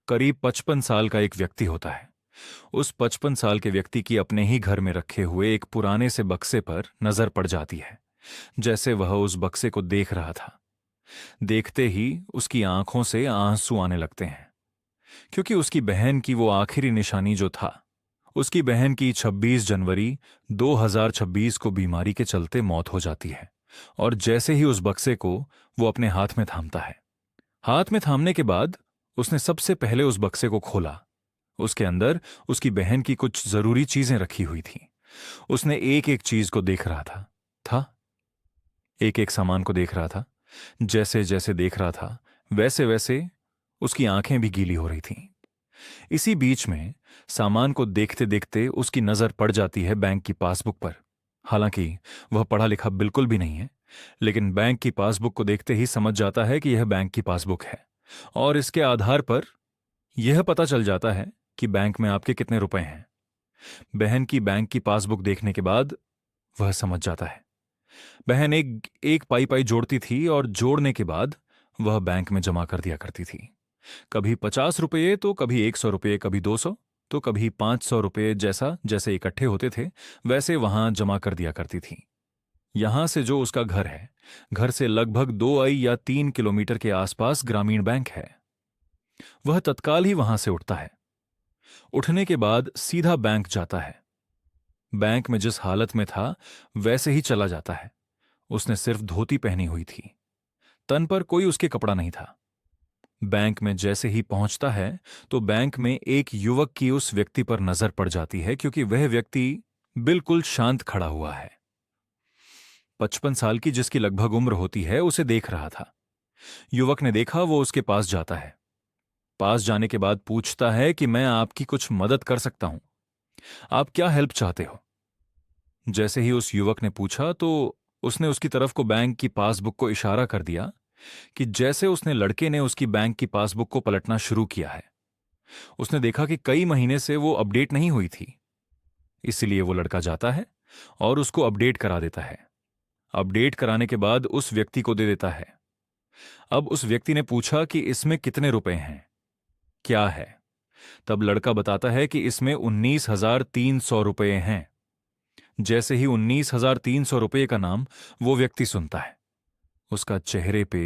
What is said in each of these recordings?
करीब 55 साल का एक व्यक्ति होता है। उस 55 साल के व्यक्ति की अपने ही घर में रखे हुए एक पुराने से बक्से पर नजर पड़ जाती है। जैसे वह उस बक्से को देख रहा था, देखते ही उसकी आंखों से आंसू आने लगते हैं, क्योंकि उसकी बहन की वो आखिरी निशानी जो था, उसकी बहन की 26 जनवरी 2026 को बीमारी के चलते मौत हो जाती है। और जैसे ही उस बक्से को वो अपने हाथ में थामता है, हाथ में थामने के बाद उसने सबसे पहले उस बक्से को खोला। उसके अंदर उसकी बहन की कुछ जरूरी चीजें रखी हुई थीं। उसने एक एक चीज को देख रहा था एक एक सामान को देख रहा था। जैसे जैसे देख रहा था, वैसे वैसे उसकी आंखें भी गीली हो रही थीं। इसी बीच में सामान को देखते देखते उसकी नजर पड़ जाती है बैंक की पासबुक पर। हालांकि वह पढ़ा लिखा बिल्कुल भी नहीं है, लेकिन बैंक की पासबुक को देखते ही समझ जाता है कि यह बैंक की पासबुक है। और इसके आधार पर यह पता चल जाता है कि बैंक में आपके कितने रुपए हैं। बहन की बैंक की पासबुक देखने के बाद वह समझ जाता है। बहन एक एक पाई पाई जोड़ती थी और जोड़ने के बाद वह बैंक में जमा कर दिया करती थी। कभी 50 रुपये तो कभी 100 रुपये, कभी 200 तो कभी 500 रुपये, जैसा जैसे इकट्ठे होते थे वैसे वहां जमा कर दिया करती थी। यहां से जो उसका घर है, घर से लगभग 2 या 3 किलोमीटर के आसपास ग्रामीण बैंक है। वह तत्काल ही वहां से उठता है। उठने के बाद सीधा बैंक जाता है। बैंक में जिस हालत में था वैसे ही चला जाता है। उसने सिर्फ धोती पहनी हुई थी, तन पर कोई उसके कपड़ा नहीं था। बैंक में जैसे ही पहुंचता है तो बैंक में एक युवक की उस व्यक्ति पर नजर पड़ जाती है, क्योंकि वह व्यक्ति बिल्कुल शांत खड़ा हुआ है। 55 साल की जिसकी लगभग उम्र होती है, उसे देख रहा था। युवक ने देखा, वो उसके पास जाता है। पास जाने के बाद पूछता है कि मैं आपकी कुछ मदद कर सकता हूं, आप क्या हेल्प चाहते हो। जैसे ही उस युवक ने पूछा तो उसने उसकी तरफ को बैंक की पासबुक को इशारा कर दिया कि जैसे उसने लड़के ने उसकी बैंक की पासबुक को पलटना शुरू किया है, उसने देखा कि कई महीने से वो अपडेट नहीं हुई थी। इसलिए वो लड़का जाता है और उसको अपडेट करा देता है। अपडेट कराने के बाद उस व्यक्ति को दे देता है। अब उस व्यक्ति ने पूछा कि इसमें कितने रुपए हैं, क्या है। तब लड़का बताता है कि इसमें 19,300 रुपये हैं। जैसे ही 19,300 रुपये का नाम वो व्यक्ति सुनता है, उसका चेहरे पे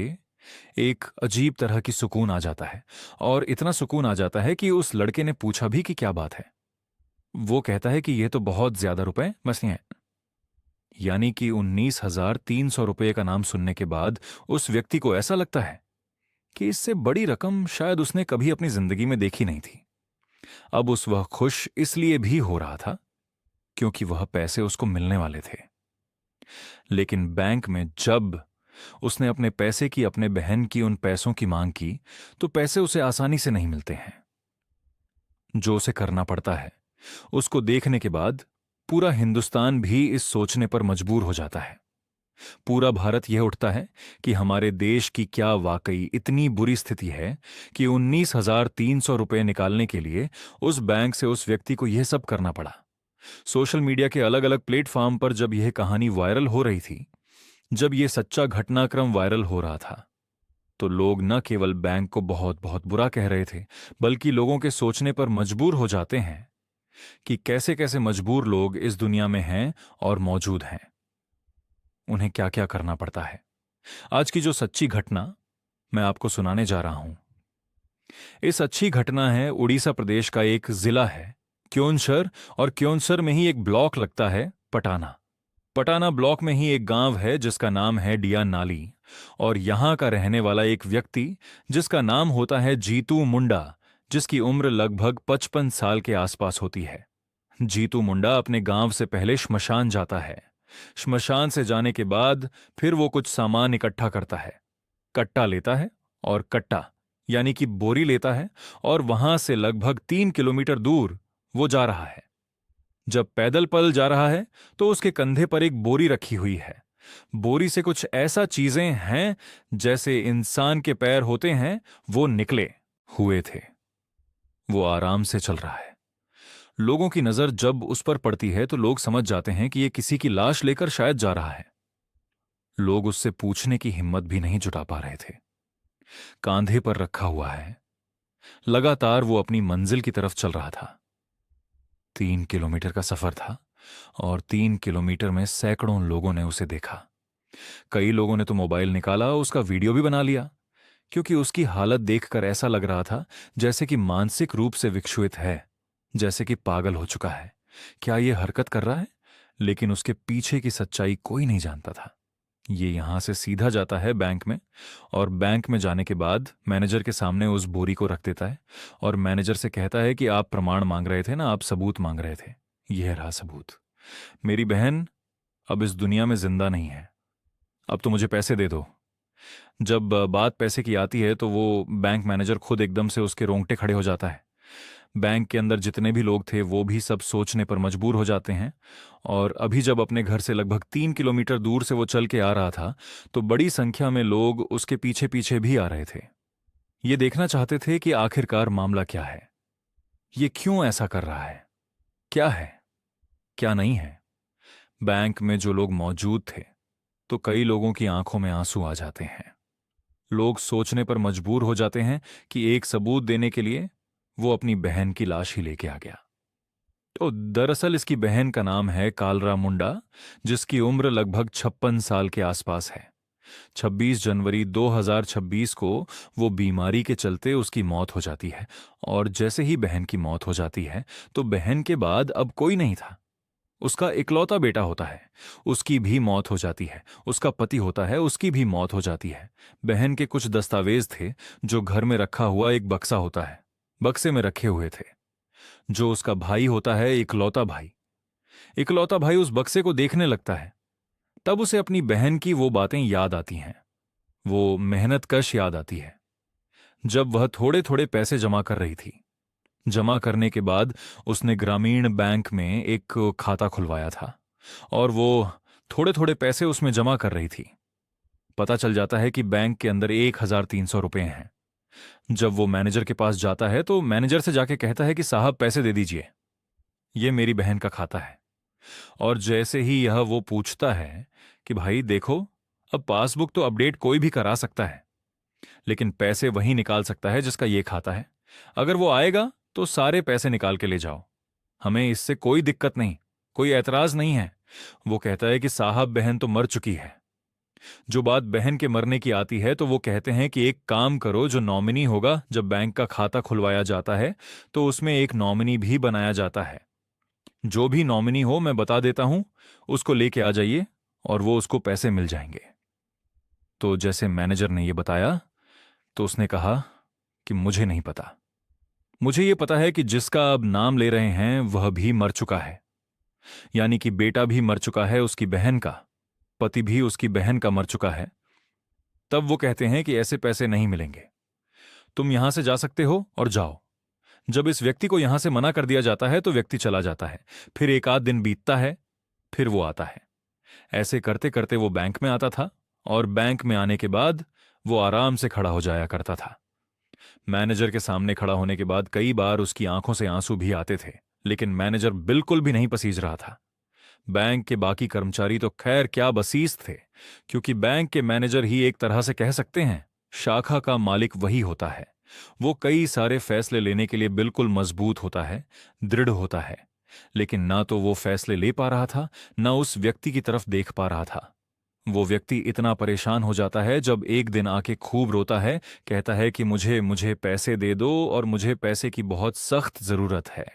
एक अजीब तरह की सुकून आ जाता है। और इतना सुकून आ जाता है कि उस लड़के ने पूछा भी कि क्या बात है। वो कहता है कि ये तो बहुत ज्यादा रुपए बस हैं। यानी कि 19,300 रुपये का नाम सुनने के बाद उस व्यक्ति को ऐसा लगता है कि इससे बड़ी रकम शायद उसने कभी अपनी जिंदगी में देखी नहीं थी। अब वह खुश इसलिए भी हो रहा था क्योंकि वह पैसे उसको मिलने वाले थे। लेकिन बैंक में जब उसने अपने पैसे की, अपने बहन की उन पैसों की मांग की, तो पैसे उसे आसानी से नहीं मिलते हैं। जो उसे करना पड़ता है, उसको देखने के बाद पूरा हिंदुस्तान भी इस सोचने पर मजबूर हो जाता है। पूरा भारत यह उठता है कि हमारे देश की क्या वाकई इतनी बुरी स्थिति है कि 19,300 रुपये निकालने के लिए उस बैंक से उस व्यक्ति को यह सब करना पड़ा। सोशल मीडिया के अलग अलग प्लेटफॉर्म पर जब यह कहानी वायरल हो रही थी, जब यह सच्चा घटनाक्रम वायरल हो रहा था, तो लोग न केवल बैंक को बहुत बहुत बुरा कह रहे थे, बल्कि लोगों के सोचने पर मजबूर हो जाते हैं कि कैसे कैसे मजबूर लोग इस दुनिया में हैं और मौजूद हैं। उन्हें क्या क्या करना पड़ता है। आज की जो सच्ची घटना मैं आपको सुनाने जा रहा हूं, इस अच्छी घटना है उड़ीसा प्रदेश का एक जिला है क्योंझर, और क्योंझर में ही एक ब्लॉक लगता है पटाना। पटाना ब्लॉक में ही एक गांव है जिसका नाम है डिया नाली, और यहां का रहने वाला एक व्यक्ति जिसका नाम होता है जीतू मुंडा, जिसकी उम्र लगभग 55 साल के आसपास होती है। जीतू मुंडा अपने गांव से पहले श्मशान जाता है। श्मशान से जाने के बाद फिर वो कुछ सामान इकट्ठा करता है, कट्टा लेता है, और कट्टा यानी कि बोरी लेता है, और वहां से लगभग 3 किलोमीटर दूर वो जा रहा है। जब पैदल पल जा रहा है तो उसके कंधे पर एक बोरी रखी हुई है। बोरी से कुछ ऐसा चीजें हैं जैसे इंसान के पैर होते हैं, वो निकले हुए थे। वो आराम से चल रहा है। लोगों की नजर जब उस पर पड़ती है तो लोग समझ जाते हैं कि ये किसी की लाश लेकर शायद जा रहा है। लोग उससे पूछने की हिम्मत भी नहीं जुटा पा रहे थे। कांधे पर रखा हुआ है, लगातार वो अपनी मंजिल की तरफ चल रहा था। 3 किलोमीटर का सफर था और 3 किलोमीटर में सैकड़ों लोगों ने उसे देखा। कई लोगों ने तो मोबाइल निकाला, उसका वीडियो भी बना लिया, क्योंकि उसकी हालत देखकर ऐसा लग रहा था जैसे कि मानसिक रूप से विक्षुब्ध है, जैसे कि पागल हो चुका है। क्या ये हरकत कर रहा है? लेकिन उसके पीछे की सच्चाई कोई नहीं जानता था। ये यहां से सीधा जाता है बैंक में, और बैंक में जाने के बाद मैनेजर के सामने उस बोरी को रख देता है और मैनेजर से कहता है कि आप प्रमाण मांग रहे थे ना, आप सबूत मांग रहे थे, यह रहा सबूत। मेरी बहन अब इस दुनिया में जिंदा नहीं है, अब तो मुझे पैसे दे दो। जब बात पैसे की आती है तो वो बैंक मैनेजर खुद एकदम से उसके रोंगटे खड़े हो जाता है। बैंक के अंदर जितने भी लोग थे वो भी सब सोचने पर मजबूर हो जाते हैं। और अभी जब अपने घर से लगभग 3 किलोमीटर दूर से वो चल के आ रहा था, तो बड़ी संख्या में लोग उसके पीछे पीछे भी आ रहे थे। ये देखना चाहते थे कि आखिरकार मामला क्या है, ये क्यों ऐसा कर रहा है, क्या है, क्या नहीं है। बैंक में जो लोग मौजूद थे, तो कई लोगों की आंखों में आंसू आ जाते हैं। लोग सोचने पर मजबूर हो जाते हैं कि एक सबूत देने के लिए वो अपनी बहन की लाश ही लेके आ गया। तो दरअसल इसकी बहन का नाम है कालरा मुंडा, जिसकी उम्र लगभग 56 साल के आसपास है। 26 जनवरी 2026 को वो बीमारी के चलते उसकी मौत हो जाती है। और जैसे ही बहन की मौत हो जाती है, तो बहन के बाद अब कोई नहीं था। उसका इकलौता बेटा होता है, उसकी भी मौत हो जाती है। उसका पति होता है, उसकी भी मौत हो जाती है। बहन के कुछ दस्तावेज थे जो घर में रखा हुआ एक बक्सा होता है, बक्से में रखे हुए थे। जो उसका भाई होता है, इकलौता भाई उस बक्से को देखने लगता है। तब उसे अपनी बहन की वो बातें याद आती हैं, वो मेहनतकश याद आती है, जब वह थोड़े थोड़े पैसे जमा कर रही थी। जमा करने के बाद उसने ग्रामीण बैंक में एक खाता खुलवाया था और वो थोड़े थोड़े पैसे उसमें जमा कर रही थी। पता चल जाता है कि बैंक के अंदर 1,300 रुपए हैं। जब वो मैनेजर के पास जाता है तो मैनेजर से जाके कहता है कि साहब पैसे दे दीजिए, ये मेरी बहन का खाता है। और जैसे ही यह वो पूछता है कि भाई देखो, अब पासबुक तो अपडेट कोई भी करा सकता है, लेकिन पैसे वही निकाल सकता है जिसका ये खाता है। अगर वो आएगा तो सारे पैसे निकाल के ले जाओ, हमें इससे कोई दिक्कत नहीं, कोई ऐतराज नहीं है। वो कहता है कि साहब बहन तो मर चुकी है। जो बात बहन के मरने की आती है तो वो कहते हैं कि एक काम करो, जो नॉमिनी होगा, जब बैंक का खाता खुलवाया जाता है तो उसमें एक नॉमिनी भी बनाया जाता है। जो भी नॉमिनी हो मैं बता देता हूं, उसको लेके आ जाइए और वो उसको पैसे मिल जाएंगे। तो जैसे मैनेजर ने ये बताया, तो उसने कहा कि मुझे नहीं पता। मुझे ये पता है कि जिसका अब नाम ले रहे हैं वह भी मर चुका है, यानी कि बेटा भी मर चुका है उसकी बहन का, पति भी उसकी बहन का मर चुका है। तब वो कहते हैं कि ऐसे पैसे नहीं मिलेंगे, तुम यहां से जा सकते हो और जाओ। जब इस व्यक्ति को यहां से मना कर दिया जाता है तो व्यक्ति चला जाता है। फिर एक आध दिन बीतता है, फिर वो आता है। ऐसे करते करते वो बैंक में आता था और बैंक में आने के बाद वो आराम से खड़ा हो जाया करता था। मैनेजर के सामने खड़ा होने के बाद कई बार उसकी आंखों से आंसू भी आते थे, लेकिन मैनेजर बिल्कुल भी नहीं पसीज रहा था। बैंक के बाकी कर्मचारी तो खैर क्या बसीस थे, क्योंकि बैंक के मैनेजर ही एक तरह से कह सकते हैं शाखा का मालिक वही होता है। वो कई सारे फैसले लेने के लिए बिल्कुल मजबूत होता है, दृढ़ होता है। लेकिन ना तो वो फैसले ले पा रहा था, ना उस व्यक्ति की तरफ देख पा रहा था। वो व्यक्ति इतना परेशान हो जाता है जब एक दिन आके खूब रोता है, कहता है कि मुझे मुझे पैसे दे दो और मुझे पैसे की बहुत सख्त जरूरत है।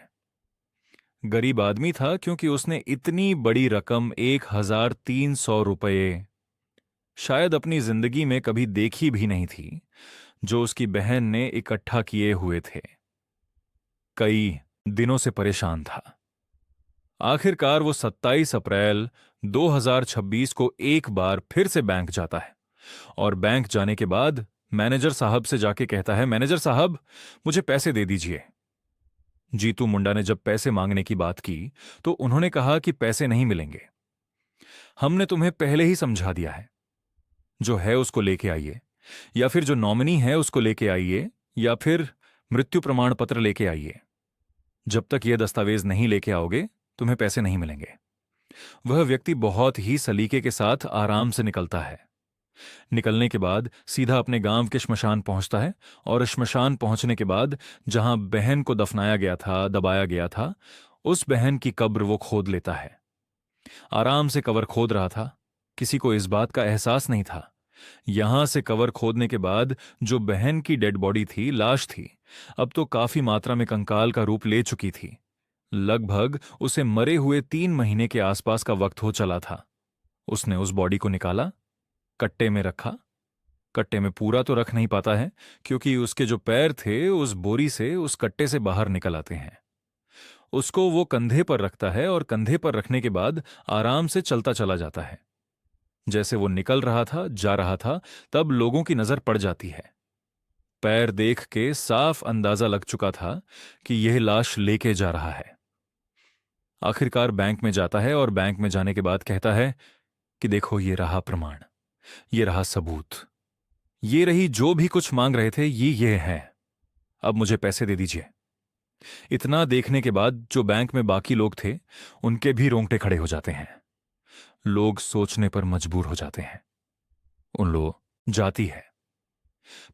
गरीब आदमी था, क्योंकि उसने इतनी बड़ी रकम 1,300 रुपये शायद अपनी जिंदगी में कभी देखी भी नहीं थी, जो उसकी बहन ने इकट्ठा किए हुए थे। कई दिनों से परेशान था। आखिरकार वो 27 अप्रैल 2026 को एक बार फिर से बैंक जाता है और बैंक जाने के बाद मैनेजर साहब से जाके कहता है, मैनेजर साहब मुझे पैसे दे दीजिए। जीतू मुंडा ने जब पैसे मांगने की बात की तो उन्होंने कहा कि पैसे नहीं मिलेंगे, हमने तुम्हें पहले ही समझा दिया है, जो है उसको लेके आइए, या फिर जो नॉमिनी है उसको लेके आइए, या फिर मृत्यु प्रमाण पत्र लेके आइए। जब तक ये दस्तावेज नहीं लेके आओगे तुम्हें पैसे नहीं मिलेंगे। वह व्यक्ति बहुत ही सलीके के साथ आराम से निकलता है। निकलने के बाद सीधा अपने गांव के श्मशान पहुंचता है और श्मशान पहुंचने के बाद जहां बहन को दफनाया गया था, दबाया गया था, उस बहन की कब्र वो खोद लेता है। आराम से कवर खोद रहा था, किसी को इस बात का एहसास नहीं था। यहां से कवर खोदने के बाद जो बहन की डेड बॉडी थी, लाश थी, अब तो काफी मात्रा में कंकाल का रूप ले चुकी थी। लगभग उसे मरे हुए 3 महीने के आसपास का वक्त हो चला था। उसने उस बॉडी को निकाला, कट्टे में रखा। कट्टे में पूरा तो रख नहीं पाता है क्योंकि उसके जो पैर थे उस बोरी से, उस कट्टे से बाहर निकल आते हैं। उसको वो कंधे पर रखता है और कंधे पर रखने के बाद आराम से चलता चला जाता है। जैसे वो निकल रहा था, जा रहा था, तब लोगों की नजर पड़ जाती है। पैर देख के साफ अंदाजा लग चुका था कि यह लाश लेके जा रहा है। आखिरकार बैंक में जाता है और बैंक में जाने के बाद कहता है कि देखो, ये रहा प्रमाण, ये रहा सबूत, ये रही जो भी कुछ मांग रहे थे, ये है। अब मुझे पैसे दे दीजिए। इतना देखने के बाद जो बैंक में बाकी लोग थे उनके भी रोंगटे खड़े हो जाते हैं। लोग सोचने पर मजबूर हो जाते हैं। उन लोग जाती है।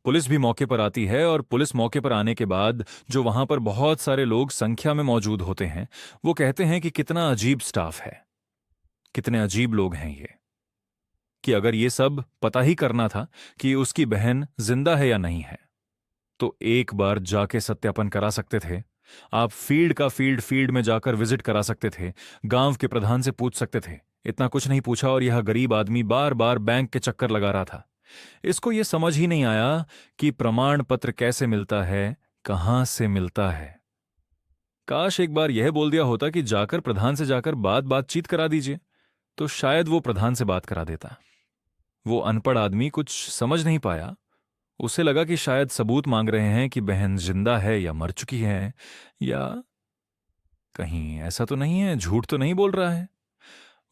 पुलिस भी मौके पर आती है और पुलिस मौके पर आने के बाद जो वहां पर बहुत सारे लोग संख्या में मौजूद होते हैं, वो कहते हैं कि कितना अजीब स्टाफ है, कितने अजीब लोग हैं ये, कि अगर ये सब पता ही करना था कि उसकी बहन जिंदा है या नहीं है तो एक बार जाके सत्यापन करा सकते थे। आप फील्ड में जाकर विजिट करा सकते थे, गांव के प्रधान से पूछ सकते थे। इतना कुछ नहीं पूछा और यह गरीब आदमी बार बार बैंक के चक्कर लगा रहा था। इसको यह समझ ही नहीं आया कि प्रमाण पत्र कैसे मिलता है, कहां से मिलता है। काश एक बार यह बोल दिया होता कि जाकर प्रधान से जाकर बातचीत करा दीजिए, तो शायद वो प्रधान से बात करा देता। वो अनपढ़ आदमी कुछ समझ नहीं पाया। उसे लगा कि शायद सबूत मांग रहे हैं कि बहन जिंदा है या मर चुकी है, या कहीं ऐसा तो नहीं है, झूठ तो नहीं बोल रहा है।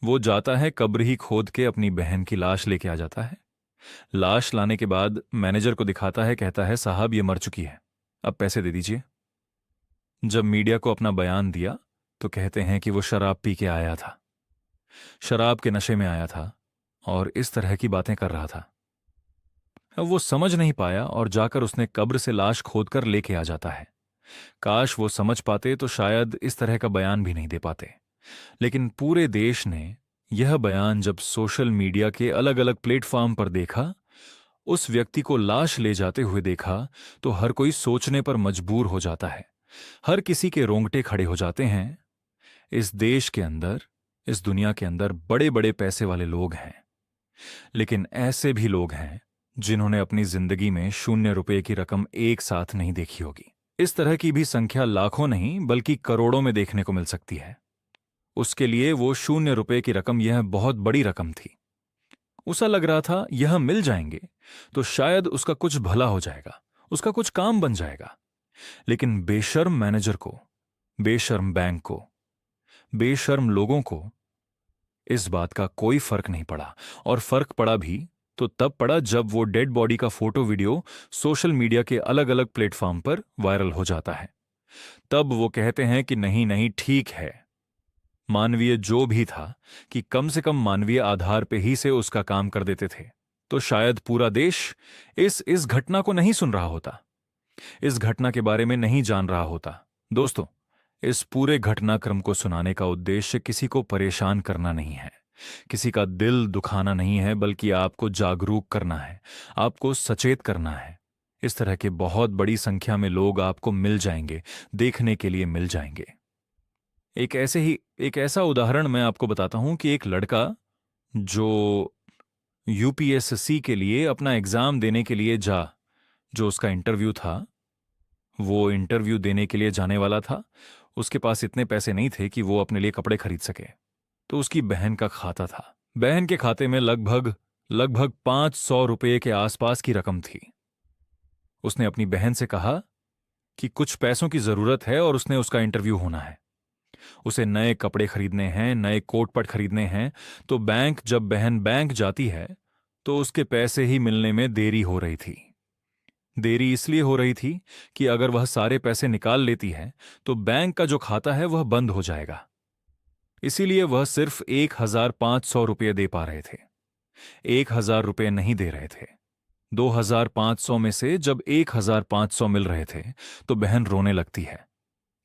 वो जाता है, कब्र ही खोद के अपनी बहन की लाश लेके आ जाता है। लाश लाने के बाद मैनेजर को दिखाता है, कहता है साहब ये मर चुकी है, अब पैसे दे दीजिए। जब मीडिया को अपना बयान दिया तो कहते हैं कि वो शराब पी के आया था, शराब के नशे में आया था और इस तरह की बातें कर रहा था। अब वो समझ नहीं पाया और जाकर उसने कब्र से लाश खोदकर लेके आ जाता है। काश वो समझ पाते तो शायद इस तरह का बयान भी नहीं दे पाते। लेकिन पूरे देश ने यह बयान जब सोशल मीडिया के अलग अलग प्लेटफॉर्म पर देखा, उस व्यक्ति को लाश ले जाते हुए देखा, तो हर कोई सोचने पर मजबूर हो जाता है। हर किसी के रोंगटे खड़े हो जाते हैं। इस देश के अंदर, इस दुनिया के अंदर बड़े बड़े पैसे वाले लोग हैं, लेकिन ऐसे भी लोग हैं जिन्होंने अपनी जिंदगी में 0 रुपए की रकम एक साथ नहीं देखी होगी। इस तरह की भी संख्या लाखों नहीं बल्कि करोड़ों में देखने को मिल सकती है। उसके लिए वो 0 रुपए की रकम यह बहुत बड़ी रकम थी। उसे लग रहा था यह मिल जाएंगे तो शायद उसका कुछ भला हो जाएगा, उसका कुछ काम बन जाएगा। लेकिन बेशर्म मैनेजर को, बेशर्म बैंक को, बेशर्म लोगों को इस बात का कोई फर्क नहीं पड़ा। और फर्क पड़ा भी तो तब पड़ा जब वो डेड बॉडी का फोटो वीडियो सोशल मीडिया के अलग अलग प्लेटफॉर्म पर वायरल हो जाता है। तब वो कहते हैं कि नहीं नहीं, ठीक है, मानवीय जो भी था, कि कम से कम मानवीय आधार पे ही से उसका काम कर देते थे, तो शायद पूरा देश इस घटना को नहीं सुन रहा होता, इस घटना के बारे में नहीं जान रहा होता। दोस्तों, इस पूरे घटनाक्रम को सुनाने का उद्देश्य किसी को परेशान करना नहीं है, किसी का दिल दुखाना नहीं है, बल्कि आपको जागरूक करना है, आपको सचेत करना है। इस तरह के बहुत बड़ी संख्या में लोग आपको मिल जाएंगे, देखने के लिए मिल जाएंगे। एक ऐसा उदाहरण मैं आपको बताता हूं कि एक लड़का जो यूपीएससी के लिए अपना एग्जाम देने के लिए जो उसका इंटरव्यू था, वो इंटरव्यू देने के लिए जाने वाला था। उसके पास इतने पैसे नहीं थे कि वो अपने लिए कपड़े खरीद सके, तो उसकी बहन का खाता था। बहन के खाते में लगभग 500 रुपये के आसपास की रकम थी। उसने अपनी बहन से कहा कि कुछ पैसों की जरूरत है और उसने उसका इंटरव्यू होना है, उसे नए कपड़े खरीदने हैं, नए कोट पट खरीदने हैं। तो जब बहन बैंक जाती है तो उसके पैसे ही मिलने में देरी हो रही थी। देरी इसलिए हो रही थी कि अगर वह सारे पैसे निकाल लेती है तो बैंक का जो खाता है वह बंद हो जाएगा। इसीलिए वह सिर्फ 1,500 रुपये दे पा रहे थे। 1,000 रुपये नहीं दे रहे थे। 2,500 में से जब 1,500 मिल रहे थे तो बहन रोने लगती है।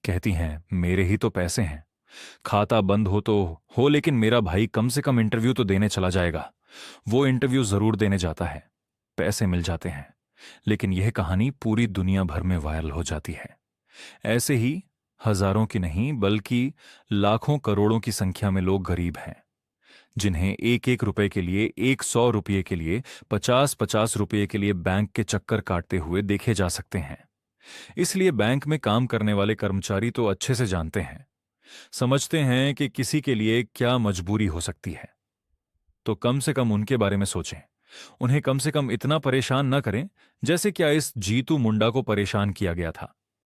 कहती हैं, मेरे ही तो पैसे हैं, खाता बंद हो तो हो, लेकिन मेरा भाई कम से कम इंटरव्यू तो देने चला जाएगा। वो इंटरव्यू जरूर देने जाता है, पैसे मिल जाते हैं। लेकिन यह कहानी पूरी दुनिया भर में वायरल हो जाती है। ऐसे ही हजारों की नहीं बल्कि लाखों करोड़ों की संख्या में लोग गरीब हैं, जिन्हें एक एक रुपए के लिए, 100 रुपये के लिए, 50-50 रुपये के लिए बैंक के चक्कर काटते हुए देखे जा सकते हैं। इसलिए बैंक में काम करने वाले कर्मचारी तो अच्छे से जानते हैं, समझते हैं कि किसी के लिए क्या मजबूरी हो सकती है। तो कम से कम उनके बारे में सोचें, उन्हें कम से कम इतना परेशान न करें जैसे क्या इस जीतू मुंडा को परेशान किया गया था।